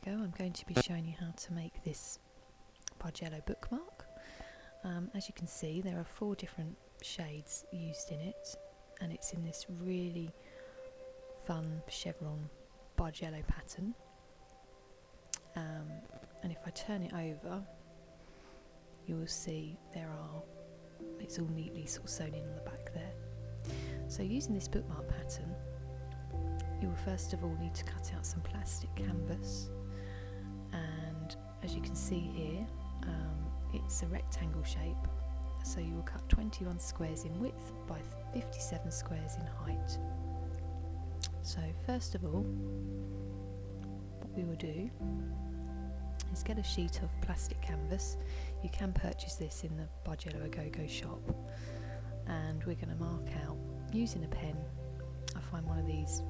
Go. I'm going to be showing you how to make this Bargello bookmark. As you can see, there are 4 different shades used in it, and it's in this really fun chevron Bargello pattern. And if I turn it over, you will see it's all neatly sort of sewn in on the back there. So using this bookmark pattern, you will first of all need to cut out some plastic canvas, and as you can see here, it's a rectangle shape, so you will cut 21 squares in width by 57 squares in height. So first of all, what we will do is get a sheet of plastic canvas. You can purchase this in the Bargello-a-GoGo shop, and we're going to mark out using a pen. I find one of these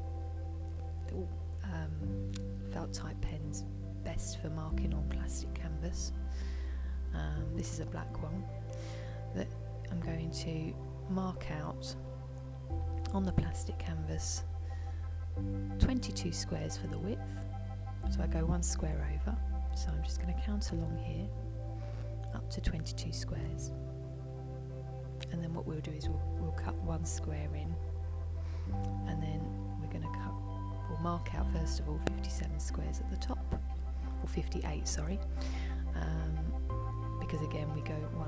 little felt type pens best for marking on plastic canvas. This is a black one that I'm going to mark out on the plastic canvas 22 squares for the width, so I go 1 square over, so I'm just going to count along here up to 22 squares, and then what we'll do is we'll cut 1 square in, and then we'll mark out first of all 57 squares at the top, or 58, sorry, because again we go one.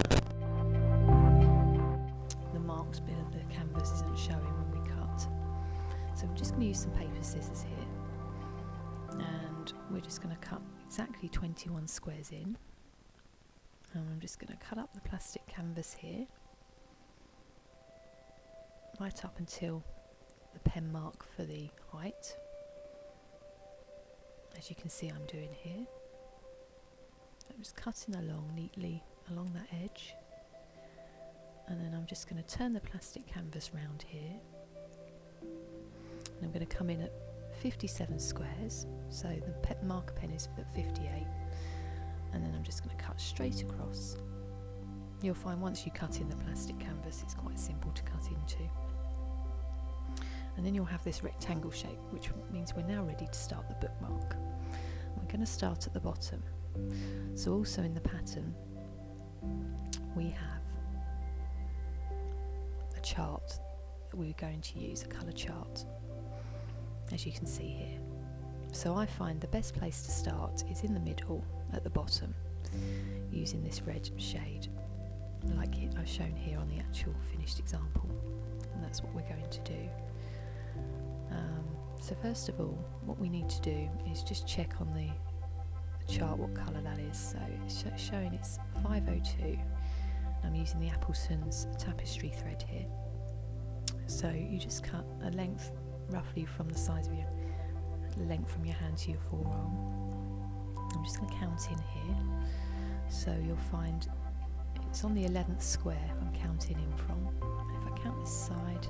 The marked bit of the canvas isn't showing when we cut, so we're just going to use some paper scissors here, and we're just going to cut exactly 21 squares in, and I'm just going to cut up the plastic canvas here right up until the pen mark for the height, as you can see I'm doing here. I'm just cutting along neatly along that edge, and then I'm just going to turn the plastic canvas round here, and I'm going to come in at 57 squares, so the marker pen is at 58, and then I'm just going to cut straight across. You'll find once you cut in the plastic canvas it's quite simple to cut into, and then you'll have this rectangle shape, which means we're now ready to start the bookmark. We're going to start at the bottom, so also in the pattern we have a chart that we're going to use, a colour chart, as you can see here. So I find the best place to start is in the middle at the bottom, using this red shade like I've shown here on the actual finished example, and that's what we're going to do. So first of all, what we need to do is just check on the chart what colour that is. So it's showing it's 502. I'm using the Appleton's Tapestry thread here. So you just cut a length roughly from the size of your length from your hand to your forearm. I'm just going to count in here. So you'll find it's on the 11th square I'm counting in from. If I count this side,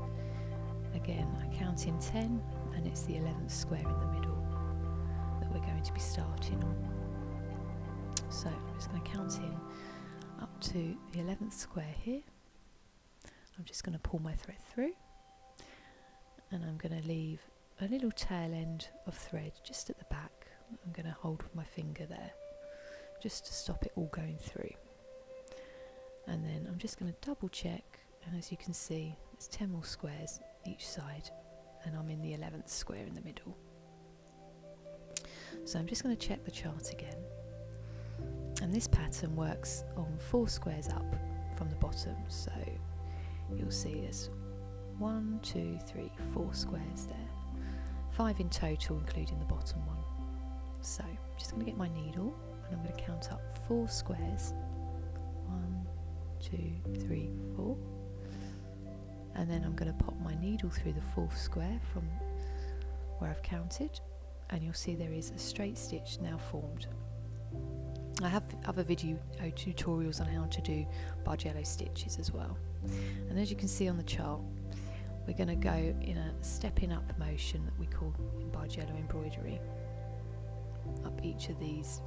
again I count in 10, and it's the 11th square in the middle that we're going to be starting on. So I'm just going to count in up to the 11th square here. I'm just going to pull my thread through, and I'm going to leave a little tail end of thread just at the back. I'm going to hold with my finger there just to stop it all going through, and then I'm just going to double check, and as you can see there's 10 more squares each side, and I'm in the 11th square in the middle. So I'm just going to check the chart again, and this pattern works on 4 squares up from the bottom, so you'll see there's 1, 2, 3, 4 squares there, 5 in total including the bottom one. So I'm just going to get my needle, and I'm going to count up 4 squares, 1, 2, 3, 4, and then I'm going to pop my needle through the 4th square from where I've counted, and you'll see there is a straight stitch now formed. I have other video tutorials on how to do Bargello stitches as well, and as you can see on the chart, we're going to go in a stepping up motion that we call in Bargello embroidery, up each of these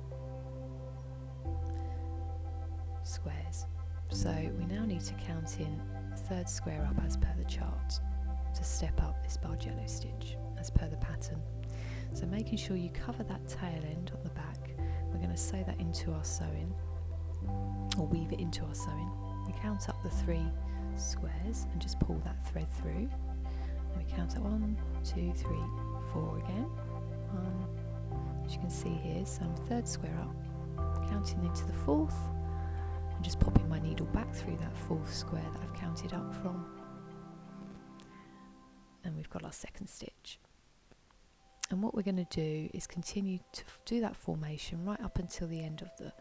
squares. So we now need to count in the 3rd square up as per the chart to step up this Bargello stitch as per the pattern. So making sure you cover that tail end on the back going to sew that into our sewing, or weave it into our sewing. We count up the 3 squares and just pull that thread through. And we count up 1, 2, 3, 4 again. As you can see here, so I'm 3rd square up, counting into the 4th, and just popping my needle back through that 4th square that I've counted up from. And we've got our 2nd stitch. And what we're going to do is continue to do that formation right up until the end of the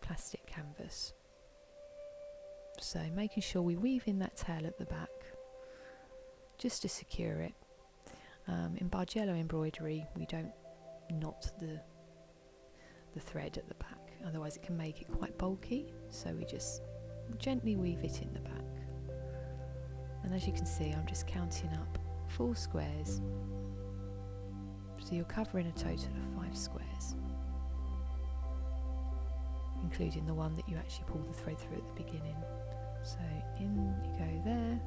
plastic canvas. So making sure we weave in that tail at the back just to secure it. In Bargello embroidery we don't knot the thread at the back, otherwise it can make it quite bulky, so we just gently weave it in the back. And as you can see, I'm just counting up 4 squares, so you're covering a total of 5 squares, including the one that you actually pull the thread through at the beginning. So in you go there,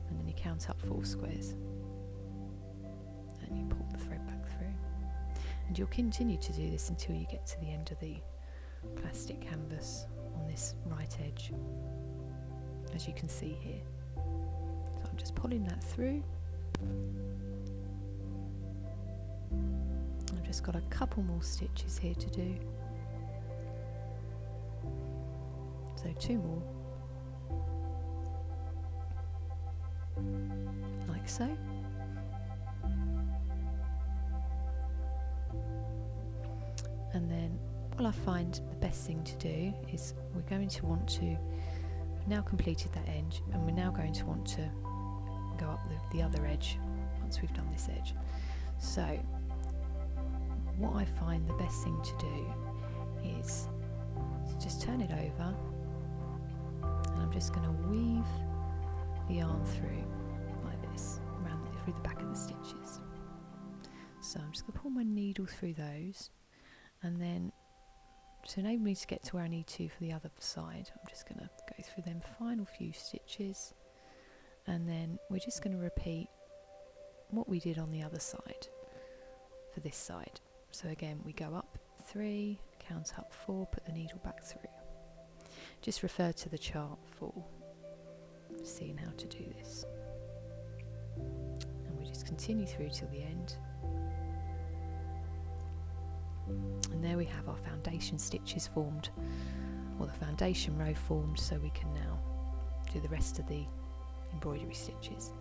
and then you count up 4 squares, and you pull the thread back through. And you'll continue to do this until you get to the end of the plastic canvas on this right edge, as you can see here. So I'm just pulling that through. I've just got a couple more stitches here to do. So 2 more, like so. And then what I find the best thing to do is we're going to want to, we've now completed that edge, and we're now going to want to go up the other edge once we've done this edge. So what I find the best thing to do is to just turn it over, and I'm just going to weave the yarn through like this, through the back of the stitches. So I'm just going to pull my needle through those, and then to enable me to get to where I need to for the other side, I'm just going to go through them final few stitches, and then we're just going to repeat what we did on the other side for this side. So again, we go up 3, count up 4, put the needle back through. Just refer to the chart for seeing how to do this. And we just continue through till the end. And there we have our foundation stitches formed, or the foundation row formed, so we can now do the rest of the embroidery stitches.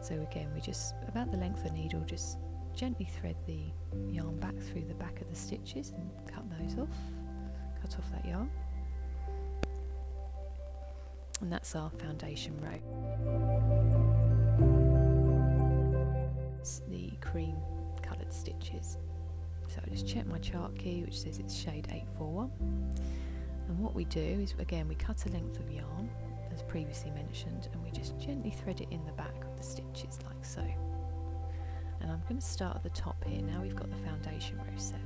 So again, we just, about the length of the needle, just gently thread the yarn back through the back of the stitches and cut those off, cut off that yarn. And that's our foundation row. It's the cream coloured stitches. So I just check my chart key, which says it's shade 841. And what we do is, again, we cut a length of yarn, as previously mentioned, and we just gently thread it in the back of the stitches like so. And I'm going to start at the top here. Now we've got the foundation row set.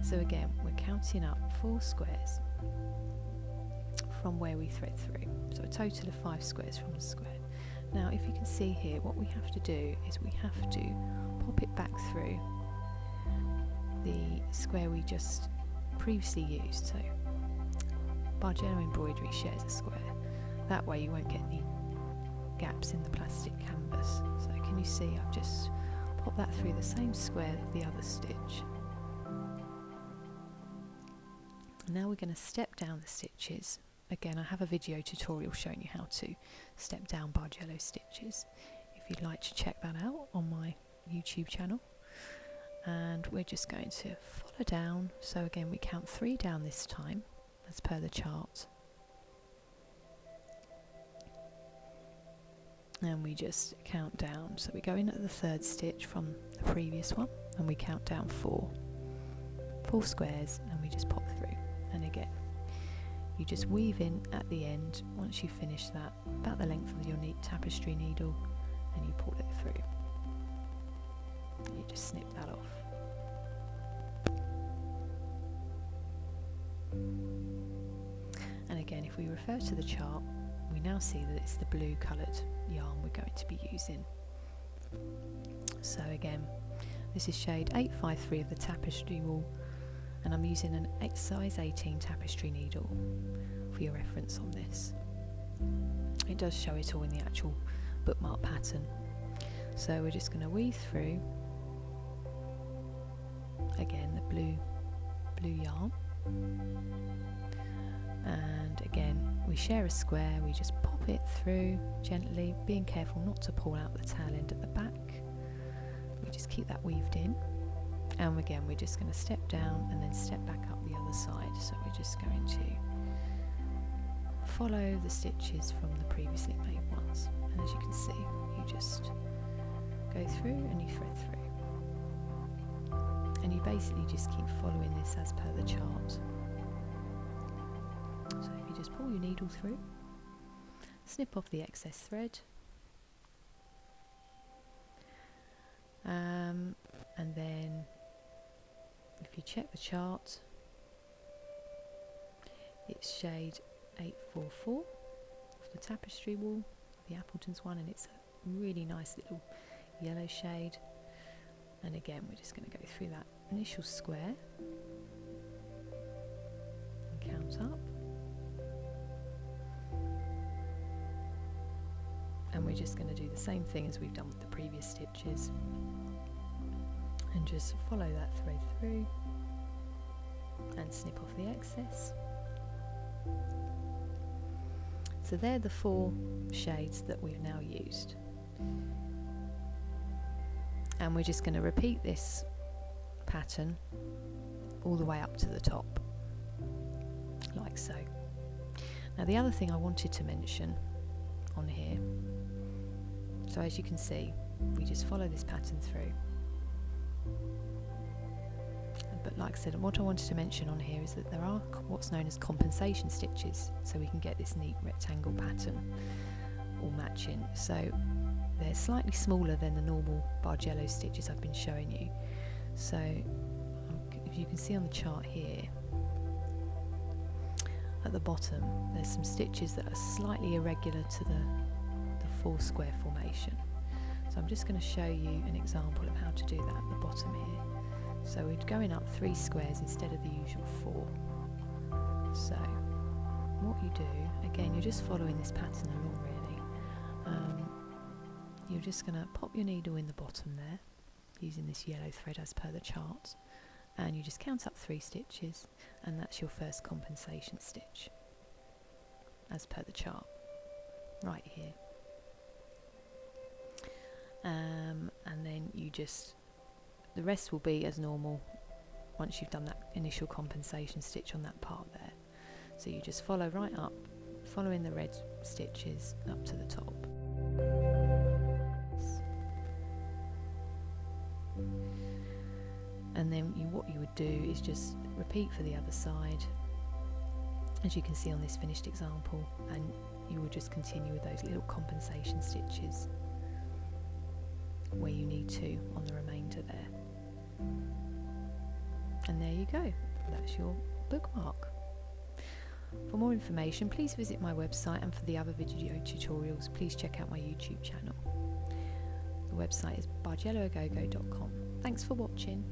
So again, we're counting up 4 squares from where we thread through. So a total of 5 squares from the square. Now if you can see here, what we have to do is we have to pop it back through the square we just previously used. So Bargello embroidery shares a square. That way you won't get any gaps in the plastic canvas. So can you see I've just popped that through the same square of the other stitch. Now we're going to step down the stitches. Again, I have a video tutorial showing you how to step down Bargello stitches, if you'd like to check that out on my YouTube channel. And we're just going to follow down. So again, we count 3 down this time, as per the chart. And we just count down. So we go in at the 3rd stitch from the previous one, and we count down 4 squares, and we just pop through. And again, you just weave in at the end once you finish that, about the length of your tapestry needle, and you pull it through. You just snip that off. And again, if we refer to the chart, we now see that it's the blue coloured yarn we're going to be using. So again, this is shade 853 of the tapestry wool, and I'm using an size 18 tapestry needle for your reference on this. It does show it all in the actual bookmark pattern. So we're just going to weave through again the blue yarn, and again we share a square, we just pop it through gently, being careful not to pull out the tail end at the back. We just keep that weaved in, and again we're just going to step down and then step back up the other side. So we're just going to follow the stitches from the previously made ones, and as you can see, you just go through and you thread through, and you basically just keep following this as per the chart. So if you just pull your needle through, snip off the excess thread, and then if you check the chart, it's shade 844 of the tapestry wool, the Appletons one, and it's a really nice little yellow shade. And again we're just going to go through that initial square and count up, and we're just going to do the same thing as we've done with the previous stitches, and just follow that thread through and snip off the excess. So they're the 4 shades that we've now used, and we're just going to repeat this pattern all the way up to the top, like so. Now the other thing I wanted to mention on here, so as you can see, we just follow this pattern through, but like I said, what I wanted to mention on here is that there are what's known as compensation stitches, so we can get this neat rectangle pattern all matching. So they're slightly smaller than the normal Bargello stitches I've been showing you. So if you can see on the chart here, at the bottom there's some stitches that are slightly irregular to the 4 square formation. So I'm just going to show you an example of how to do that at the bottom here. So we're going up 3 squares instead of the usual 4. So what you do, again, you're just following this pattern along really. You're just going to pop your needle in the bottom there using this yellow thread as per the chart, and you just count up 3 stitches, and that's your first compensation stitch as per the chart right here. And then you just, the rest will be as normal once you've done that initial compensation stitch on that part there. So you just follow right up, following the red stitches up to the top. And then what you would do is just repeat for the other side, as you can see on this finished example, and you will just continue with those little compensation stitches where you need to on the remainder there. And there you go, that's your bookmark. For more information, please visit my website, and for the other video tutorials, please check out my YouTube channel. The website is bargello-agogo.com. Thanks for watching.